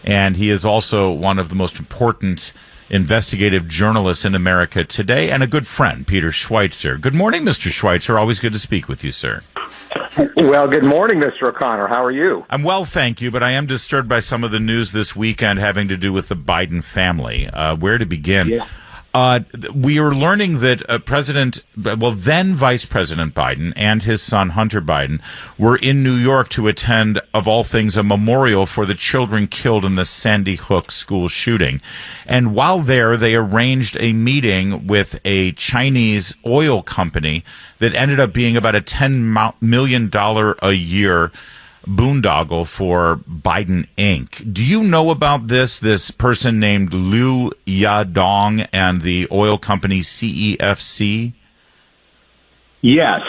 and he is also one of the most important investigative journalists in America today, and a good friend, Peter Schweizer. Good morning, Mr. Schweizer. Always good to speak with you, sir. Well, good morning, Mr. O'Connor. How are you? I'm well, thank you, but I am disturbed by some of the news this weekend having to do with the Biden family. Where to begin? Yeah. We are learning that then Vice President Biden and his son Hunter Biden were in New York to attend, of all things, a memorial for the children killed in the Sandy Hook school shooting. And while there, they arranged a meeting with a Chinese oil company that ended up being about a $10 million a year boondoggle for Biden Inc. Do you know about this person named Liu Yadong and the oil company CEFC? Yes.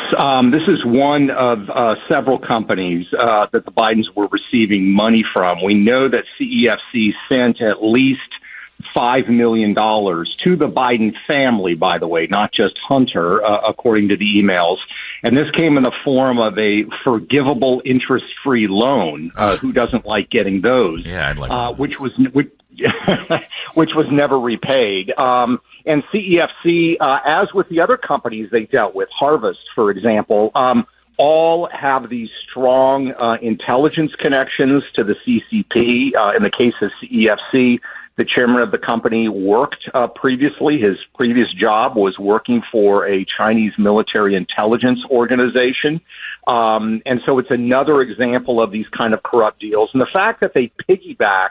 This is one of several companies that the Bidens were receiving money from. We know that CEFC sent at least $5 million to the Biden family, by the way, not just Hunter, according to the emails. And this came in the form of a forgivable interest-free loan. Who doesn't like getting those? Yeah, I'd like which was never repaid. And CEFC, as with the other companies they dealt with, Harvest, for example, all have these strong intelligence connections to the CCP. In the case of CEFC, the chairman of the company worked previously. His previous job was working for a Chinese military intelligence organization. And so it's another example of these kind of corrupt deals. And the fact that they piggybacked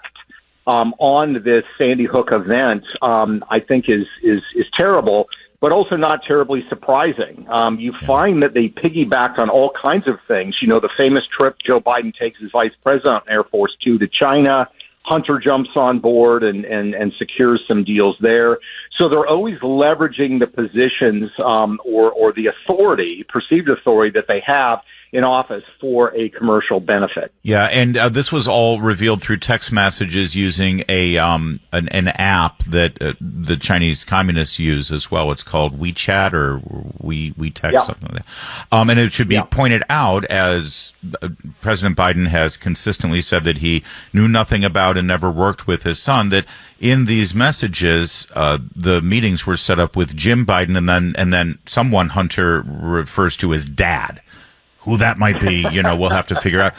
on this Sandy Hook event, I think is terrible, but also not terribly surprising. You find that they piggybacked on all kinds of things. You know, the famous trip Joe Biden takes as vice president on Air Force Two to China. Hunter jumps on board and secures some deals there. So they're always leveraging the positions or the authority, perceived authority that they have in office for a commercial benefit. Yeah, and this was all revealed through text messages using an app that the Chinese communists use as well. It's called WeChat or WeText, something like that. And it should be pointed out, as President Biden has consistently said that he knew nothing about and never worked with his son, that in these messages, the meetings were set up with Jim Biden and then someone Hunter refers to as Dad. Who that might be, we'll have to figure out.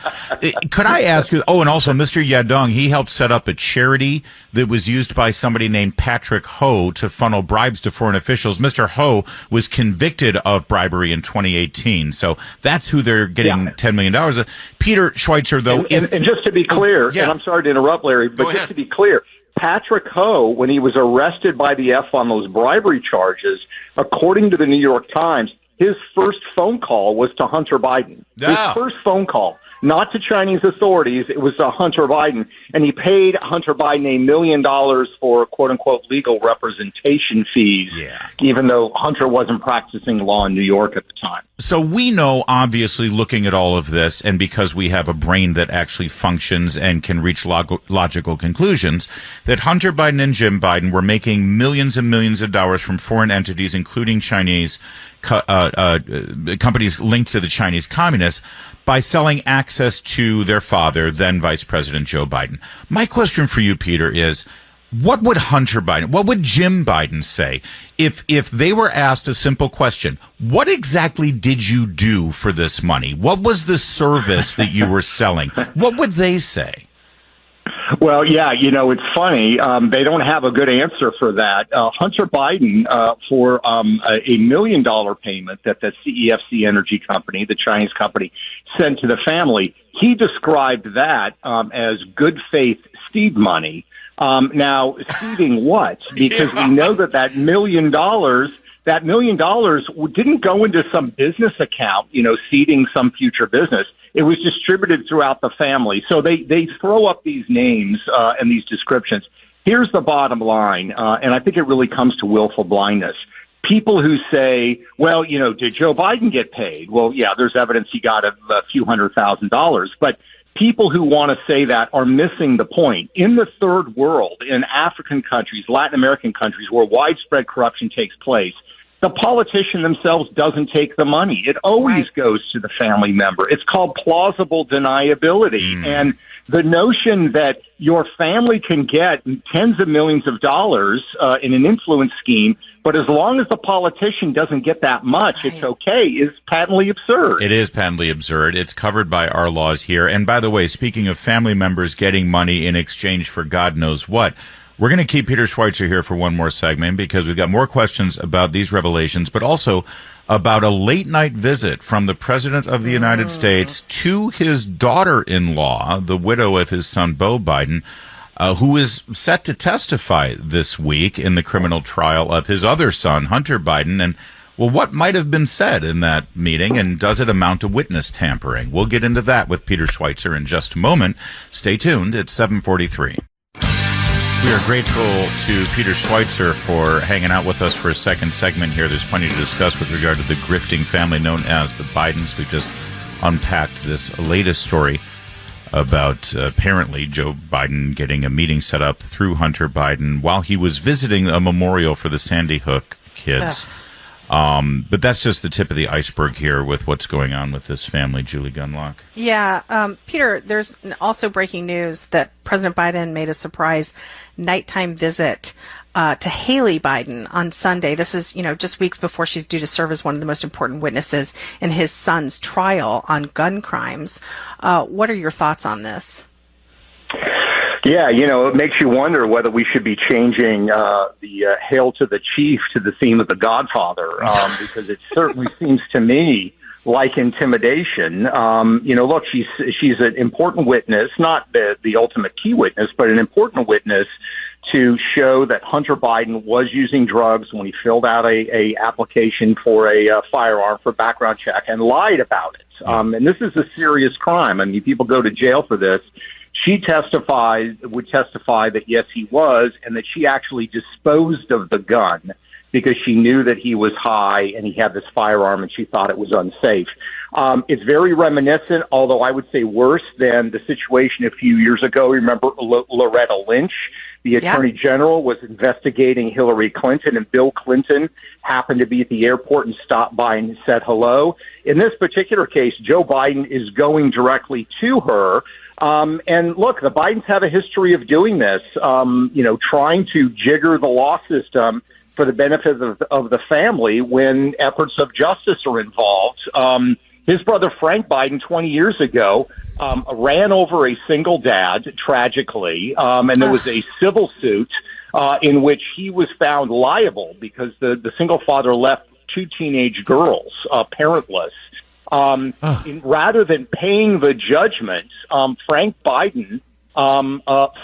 Could I ask you, and also Mr. Yadong, he helped set up a charity that was used by somebody named Patrick Ho to funnel bribes to foreign officials. Mr. Ho was convicted of bribery in 2018. So that's who they're getting $10 million. Peter Schweizer, though. And just to be clear, and I'm sorry to interrupt, Larry, but just to be clear, Patrick Ho, when he was arrested by the F on those bribery charges, according to the New York Times, his first phone call was to Hunter Biden. His first phone call, not to Chinese authorities. It was to Hunter Biden. And he paid Hunter Biden $1 million for, quote unquote, legal representation fees, even though Hunter wasn't practicing law in New York at the time. So we know, obviously, looking at all of this, and because we have a brain that actually functions and can reach logical conclusions, that Hunter Biden and Jim Biden were making millions and millions of dollars from foreign entities, including Chinese companies linked to the Chinese communists, by selling access to their father, then Vice President Joe Biden. My question for you, Peter, is what would Jim Biden say if they were asked a simple question? What exactly did you do for this money? What was the service that you were selling? What would they say? Well, it's funny. They don't have a good answer for that. Hunter Biden, for a $1 million payment that the CEFC Energy Company, the Chinese company, sent to the family, he described that as good faith seed money. Now, seeding what? Because we know that $1 million didn't go into some business account, seeding some future business. It was distributed throughout the family. So they throw up these names and these descriptions. Here's the bottom line, and I think it really comes to willful blindness. People who say, well, did Joe Biden get paid? Well, yeah, there's evidence he got a few $100,000. But people who want to say that are missing the point. In the third world, in African countries, Latin American countries, where widespread corruption takes place, the politician themselves doesn't take the money. It always goes to the family member. It's called plausible deniability. And the notion that your family can get tens of millions of dollars in an influence scheme, but as long as the politician doesn't get that much, it's okay, is patently absurd. It is patently absurd. It's covered by our laws here. And by the way, speaking of family members getting money in exchange for God knows what, we're going to keep Peter Schweizer here for one more segment because we've got more questions about these revelations, but also about a late-night visit from the President of the United States to his daughter-in-law, the widow of his son, Beau Biden, who is set to testify this week in the criminal trial of his other son, Hunter Biden. And, well, what might have been said in that meeting, and does it amount to witness tampering? We'll get into that with Peter Schweizer in just a moment. Stay tuned. It's 7:43. We are grateful to Peter Schweizer for hanging out with us for a second segment here. There's plenty to discuss with regard to the grifting family known as the Bidens. We've just unpacked this latest story about apparently Joe Biden getting a meeting set up through Hunter Biden while he was visiting a memorial for the Sandy Hook kids. But that's just the tip of the iceberg here with what's going on with this family, Julie Gunlock. Yeah, Peter, there's also breaking news that President Biden made a surprise nighttime visit to Haley Biden on Sunday. This is, just weeks before she's due to serve as one of the most important witnesses in his son's trial on gun crimes. What are your thoughts on this? Yeah, it makes you wonder whether we should be changing the Hail to the Chief to the theme of The Godfather, because it certainly seems to me like intimidation. Look, she's an important witness, not the ultimate key witness, but an important witness to show that Hunter Biden was using drugs when he filled out a application for a firearm for background check and lied about it. And this is a serious crime. I mean, people go to jail for this. She would testify that, yes, he was, and that she actually disposed of the gun because she knew that he was high and he had this firearm and she thought it was unsafe. It's very reminiscent, although I would say worse than the situation a few years ago. Remember Loretta Lynch? The Attorney General was investigating Hillary Clinton, and Bill Clinton happened to be at the airport and stopped by and said hello. In this particular case, Joe Biden is going directly to her. And look, the Bidens have a history of doing this, trying to jigger the law system for the benefit of the family when efforts of justice are involved. His brother Frank Biden 20 years ago ran over a single dad, tragically, and there was a civil suit in which he was found liable because the single father left two teenage girls parentless. Rather than paying the judgment, Frank Biden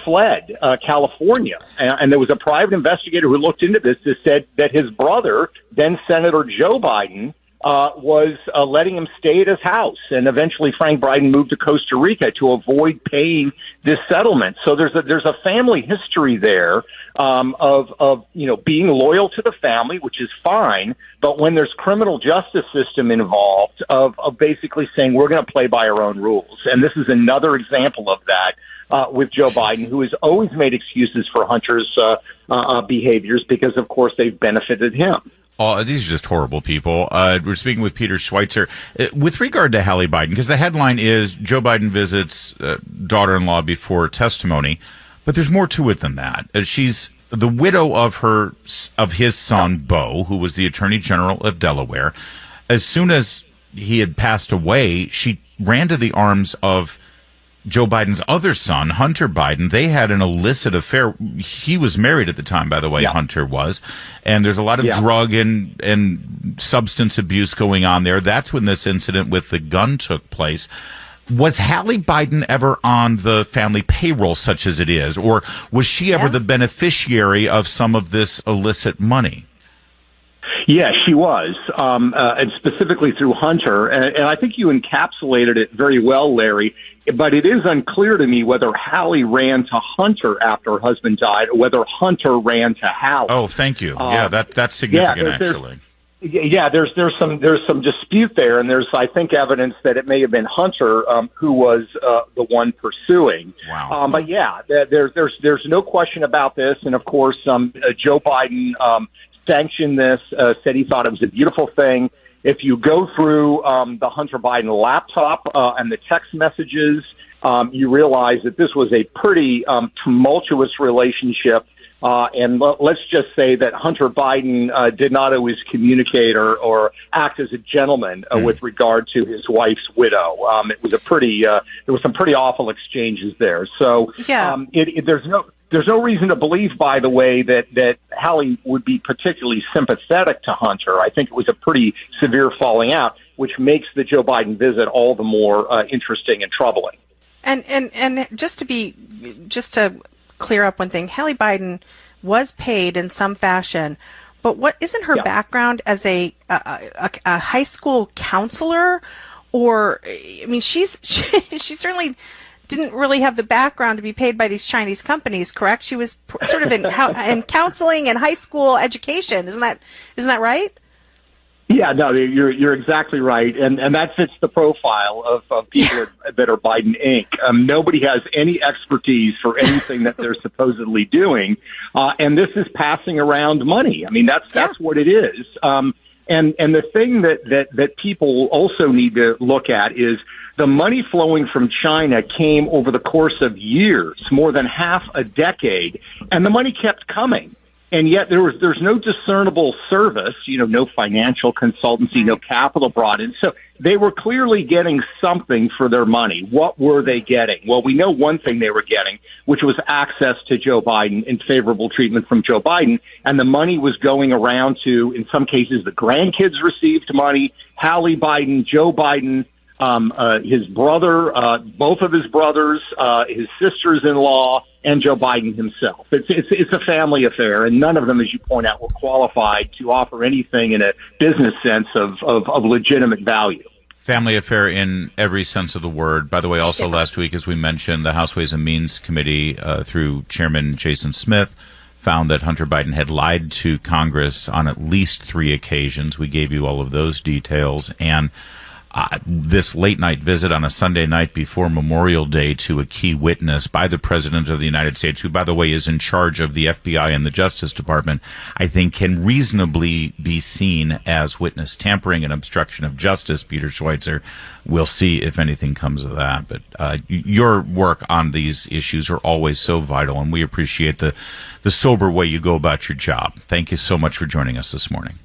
fled California. And there was a private investigator who looked into this that said that his brother, then Senator Joe Biden, was letting him stay at his house. And eventually Frank Biden moved to Costa Rica to avoid paying this settlement. So there's a family history there of being loyal to the family, which is fine. But when there's criminal justice system involved, of basically saying we're going to play by our own rules. And this is another example of that with Joe Biden, who has always made excuses for Hunter's behaviors because, of course, they've benefited him. Oh, these are just horrible people. We're speaking with Peter Schweizer. With regard to Hallie Biden, because the headline is Joe Biden visits daughter-in-law before testimony, but there's more to it than that. She's the widow of his son, Beau, who was the Attorney General of Delaware. As soon as he had passed away, she ran to the arms of Joe Biden's other son, Hunter Biden. They had an illicit affair. He was married at the time, by the way, Hunter was. And there's a lot of drug and substance abuse going on there. That's when this incident with the gun took place. Was Hallie Biden ever on the family payroll, such as it is? Or was she ever the beneficiary of some of this illicit money? Yeah, she was, and specifically through Hunter. And I think you encapsulated it very well, Larry. But it is unclear to me whether Hallie ran to Hunter after her husband died or whether Hunter ran to Hallie. Oh, thank you. That's significant, actually. There's some dispute there, and there's, I think, evidence that it may have been Hunter who was the one pursuing. Wow. But there's no question about this, and of course, Joe Biden sanctioned this, said he thought it was a beautiful thing. If you go through the Hunter Biden laptop and the text messages you realize that this was a pretty tumultuous relationship. And let's just say that Hunter Biden did not always communicate or act as a gentleman with regard to his wife's widow. It was there was some pretty awful exchanges there. So there's no reason to believe, by the way, that Hallie would be particularly sympathetic to Hunter. I think it was a pretty severe falling out, which makes the Joe Biden visit all the more interesting and troubling. And just to clear up one thing, Hallie Biden was paid in some fashion, but what isn't her background as a high school counselor? Or, I mean, she certainly didn't really have the background to be paid by these Chinese companies, correct? She was sort of in counseling and high school education. Isn't that right? Yeah, no, you're exactly right, and that fits the profile of people that are Biden Inc. Nobody has any expertise for anything that they're supposedly doing, and this is passing around money. I mean, that's what it is. And the thing that people also need to look at is the money flowing from China came over the course of years, more than half a decade, and the money kept coming. And yet there's no discernible service, no financial consultancy, no capital brought in. So they were clearly getting something for their money. What were they getting? Well, we know one thing they were getting, which was access to Joe Biden and favorable treatment from Joe Biden. And the money was going around to, in some cases, the grandkids received money, Hallie Biden, Joe Biden, his brother, both of his brothers, his sisters-in-law, and Joe Biden himself. It's a family affair, and none of them, as you point out, were qualified to offer anything in a business sense of legitimate value. Family affair in every sense of the word. By the way, also last week, as we mentioned, the House Ways and Means Committee, through Chairman Jason Smith, found that Hunter Biden had lied to Congress on at least 3 occasions. We gave you all of those details. And this late-night visit on a Sunday night before Memorial Day to a key witness by the President of the United States, who, by the way, is in charge of the FBI and the Justice Department, I think can reasonably be seen as witness tampering and obstruction of justice, Peter Schweizer. We'll see if anything comes of that. But your work on these issues are always so vital, and we appreciate the sober way you go about your job. Thank you so much for joining us this morning.